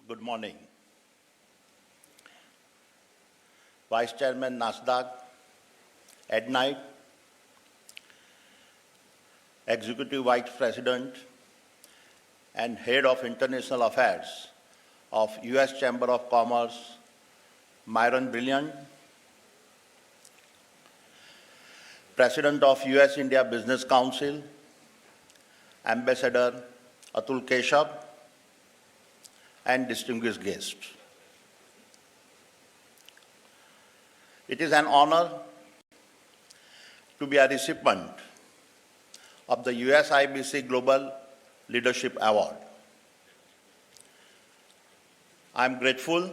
Good morning. Vice Chairman NASDAQ, Ed Knight, Executive Vice President and Head of International Affairs of US Chamber of Commerce, Myron Brilliant, President of US-India Business Council, Ambassador Atul Keshav, and distinguished guests. It is an honor to be a recipient of the USIBC Global Leadership Award. I am grateful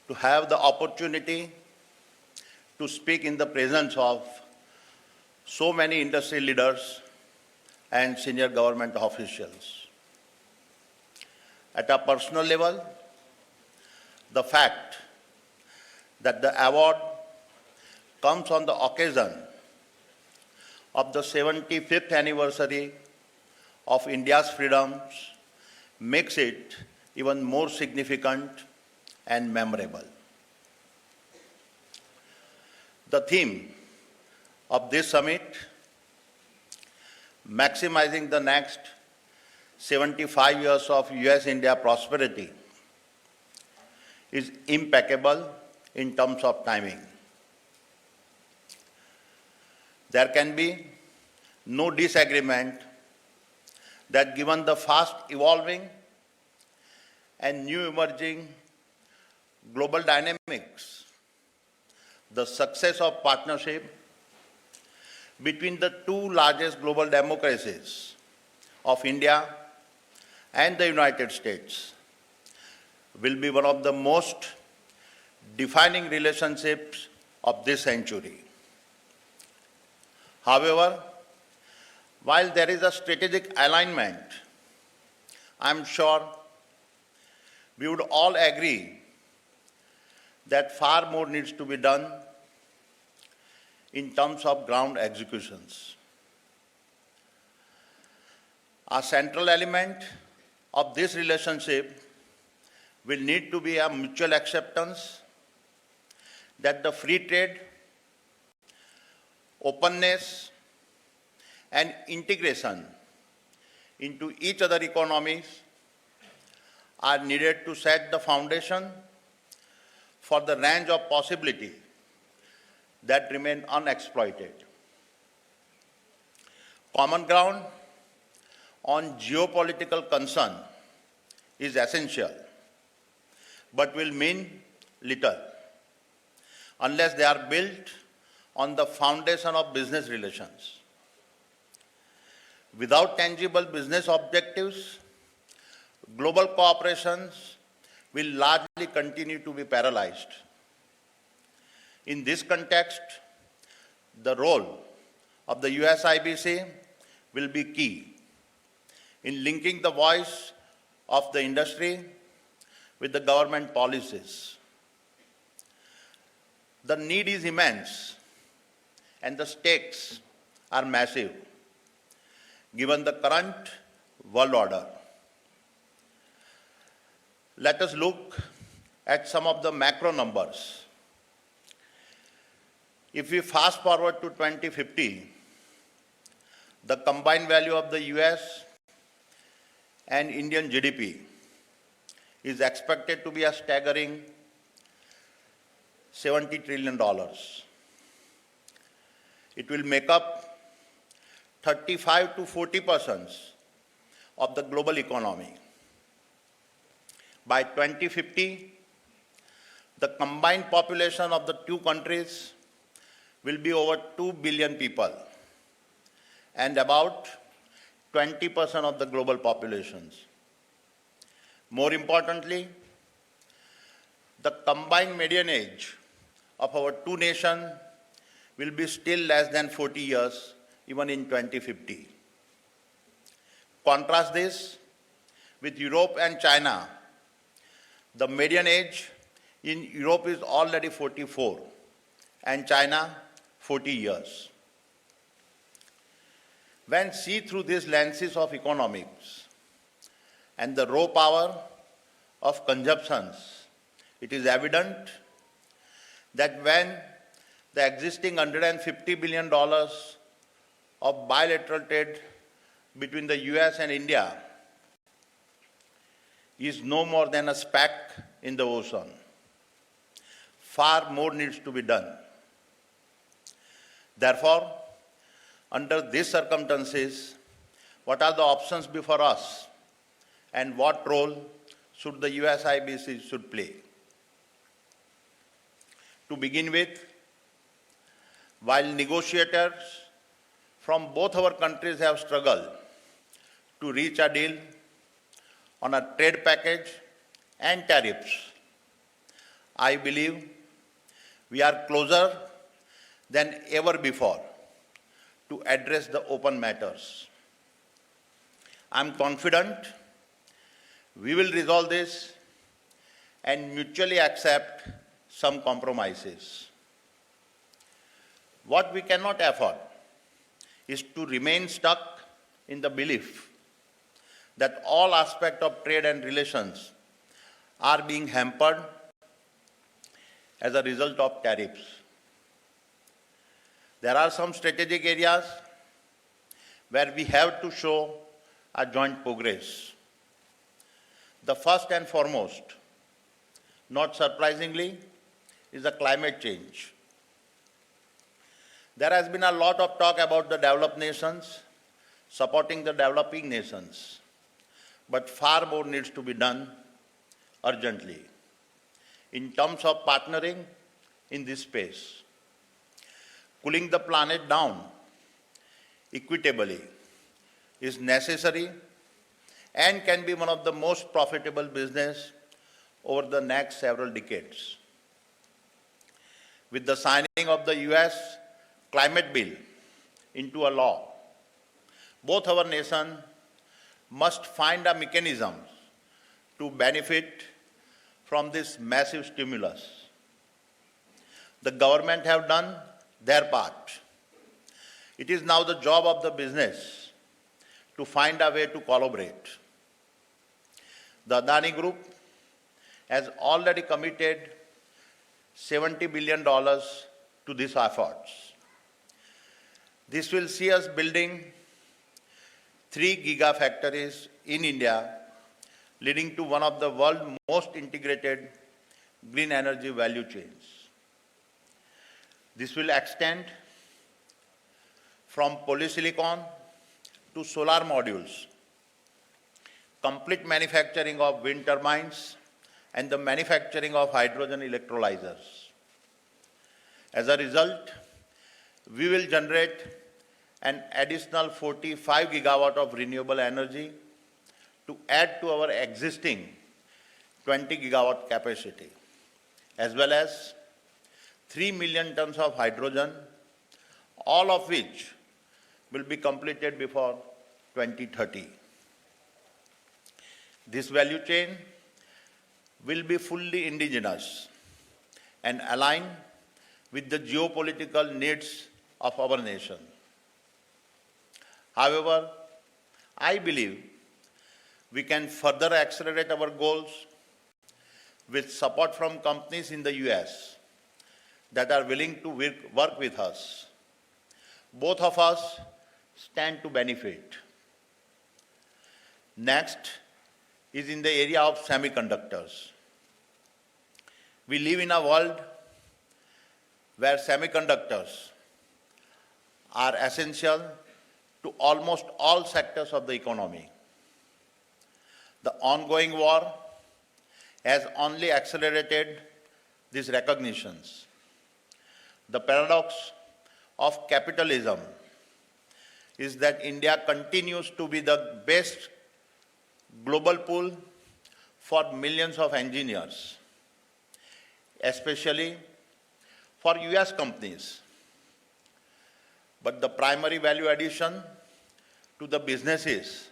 to have the opportunity to speak in the presence of so many industry leaders and senior government officials. At a personal level, the fact that the award comes on the occasion of the 75th anniversary of India's freedoms makes it even more significant and memorable. The theme of this summit, maximizing the next 75 years of US-India prosperity, is impeccable in terms of timing. There can be no disagreement that given the fast evolving and new emerging global dynamics, the success of partnership between the two largest global democracies of India and the United States will be one of the most defining relationships of this century. However, while there is a strategic alignment, I am sure we would all agree that far more needs to be done in terms of ground executions. A central element of this relationship will need to be a mutual acceptance that the free trade, openness, and integration into each other's economies are needed to set the foundation for the range of possibility that remain unexploited. Common ground on geopolitical concern is essential, but will mean little unless they are built on the foundation of business relations. Without tangible business objectives, global cooperations will largely continue to be paralyzed. In this context, the role of the USIBC will be key in linking the voice of the industry with the government policies. The need is immense and the stakes are massive given the current world order. Let us look at some of the macro numbers. If we fast forward to 2050, the combined value of the US and Indian GDP is expected to be a staggering $70 trillion. It will make up 35 to 40% of the global economy. By 2050, the combined population of the two countries will be over 2 billion people and about 20% of the global populations. More importantly, the combined median age of our two nations will be still less than 40 years, even in 2050. Contrast this with Europe and China. The median age in Europe is already 44 and China 40 years. When seen through these lenses of economics and the raw power of consumptions, it is evident that when the existing $150 billion of bilateral trade between the US and India is no more than a speck in the ocean. Far more needs to be done. Therefore, under these circumstances, what are the options before us and what role should the USIBC should play? To begin with, while negotiators from both our countries have struggled to reach a deal on a trade package and tariffs, I believe we are closer than ever before to address the open matters. I am confident we will resolve this and mutually accept some compromises. What we cannot afford is to remain stuck in the belief that all aspects of trade and relations are being hampered as a result of tariffs. There are some strategic areas where we have to show a joint progress. The first and foremost, not surprisingly, is the climate change. There has been a lot of talk about the developed nations supporting the developing nations, but far more needs to be done urgently in terms of partnering in this space. Cooling the planet down equitably is necessary and can be one of the most profitable business over the next several decades. With the signing of the US climate bill into a law, both our nations must find a mechanism to benefit from this massive stimulus. The government have done their part. It is now the job of the business to find a way to collaborate. The Adani Group has already committed $70 billion to these efforts. This will see us building 3 gigafactories in India, leading to one of the world's most integrated green energy value chains. This will extend from polysilicon to solar modules, complete manufacturing of wind turbines, and the manufacturing of hydrogen electrolyzers. As a result, we will generate an additional 45 gigawatt of renewable energy to add to our existing 20 gigawatt capacity, as well as 3 million tons of hydrogen, all of which will be completed before 2030. This value chain will be fully indigenous and aligned with the geopolitical needs of our nation. However, I believe we can further accelerate our goals with support from companies in the US that are willing to work with us. Both of us stand to benefit. Next is in the area of semiconductors. We live in a world where semiconductors are essential to almost all sectors of the economy. The ongoing war has only accelerated these recognitions. The paradox of capitalism is that India continues to be the best global pool for millions of engineers, especially for US companies. But the primary value addition to the businesses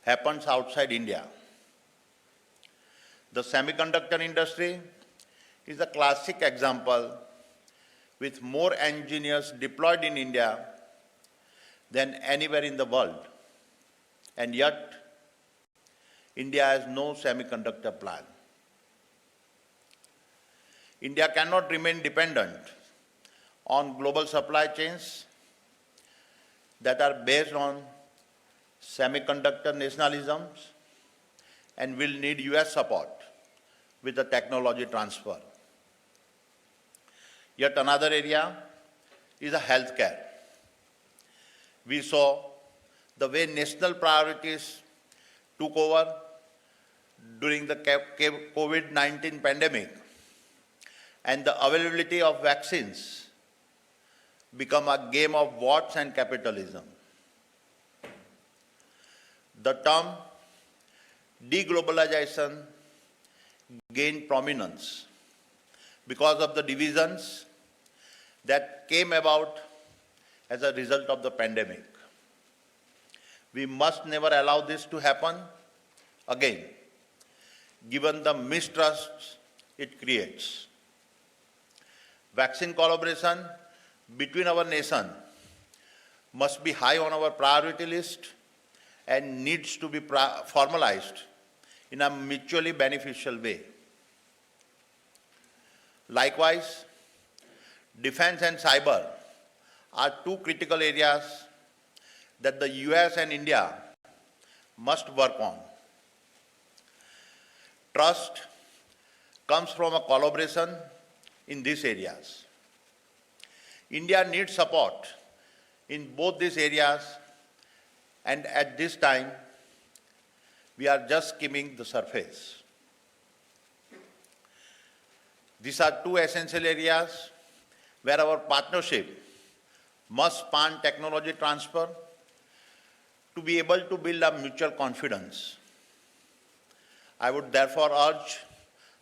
happens outside India. The semiconductor industry is a classic example with more engineers deployed in India than anywhere in the world. And yet, India has no semiconductor plan. India cannot remain dependent on global supply chains that are based on semiconductor nationalisms and will need US support with the technology transfer. Yet another area is healthcare. We saw the way national priorities took over during the COVID-19 pandemic and the availability of vaccines become a game of wants and capitalism. The term deglobalization gained prominence because of the divisions that came about as a result of the pandemic. We must never allow this to happen again, given the mistrust it creates. Vaccine collaboration between our nation must be high on our priority list and needs to be formalized in a mutually beneficial way. Likewise, defense and cyber are two critical areas that the US and India must work on. Trust comes from a collaboration in these areas. India needs support in both these areas, and at this time, we are just skimming the surface. These are two essential areas where our partnership must span technology transfer to be able to build a mutual confidence. I would therefore urge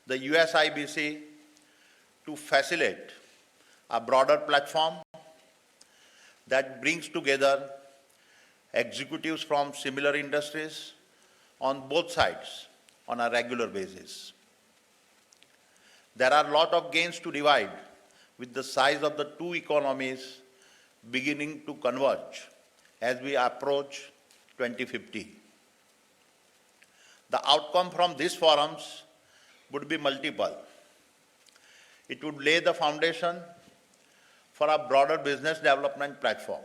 the USIBC to facilitate a broader platform that brings together executives from similar industries on both sides on a regular basis. There are a lot of gains to divide with the size of the two economies beginning to converge as we approach 2050. The outcome from these forums would be multiple. It would lay the foundation for a broader business development platform,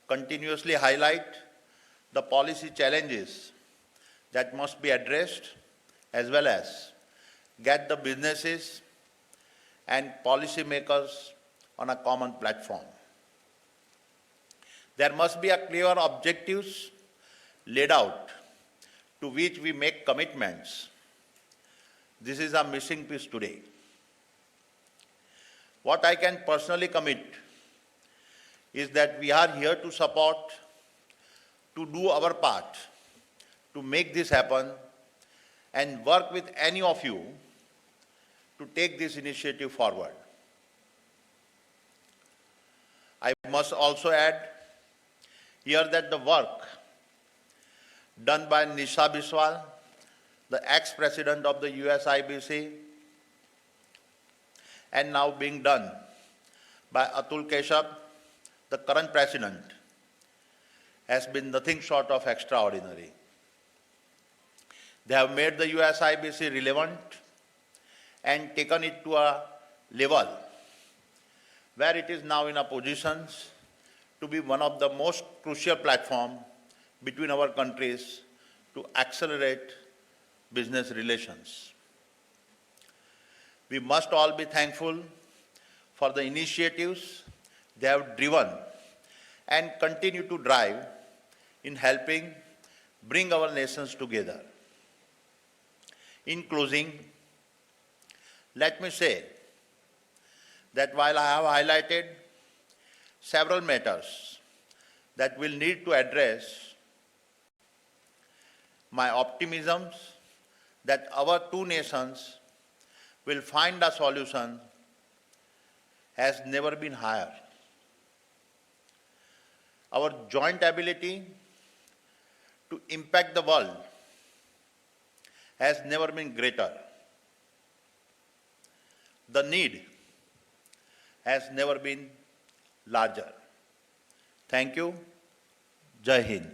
continuously highlight the policy challenges that must be addressed, as well as get the businesses and policymakers on a common platform. There must be a clear objectives laid out to which we make commitments. This is a missing piece today. What I can personally commit is that we are here to support, to do our part, to make this happen, and work with any of you to take this initiative forward. I must also add here that the work done by Nisha Biswal, the ex-president of the USIBC, and now being done by Atul Keshav, the current president, has been nothing short of extraordinary. They have made the USIBC relevant and taken it to a level where it is now in a position to be one of the most crucial platforms between our countries to accelerate business relations. We must all be thankful for the initiatives they have driven and continue to drive in helping bring our nations together. In closing, let me say that while I have highlighted several matters that will need to address, my optimism that our two nations will find a solution has never been higher. Our joint ability to impact the world has never been greater. The need has never been larger. Thank you. Jai Hind.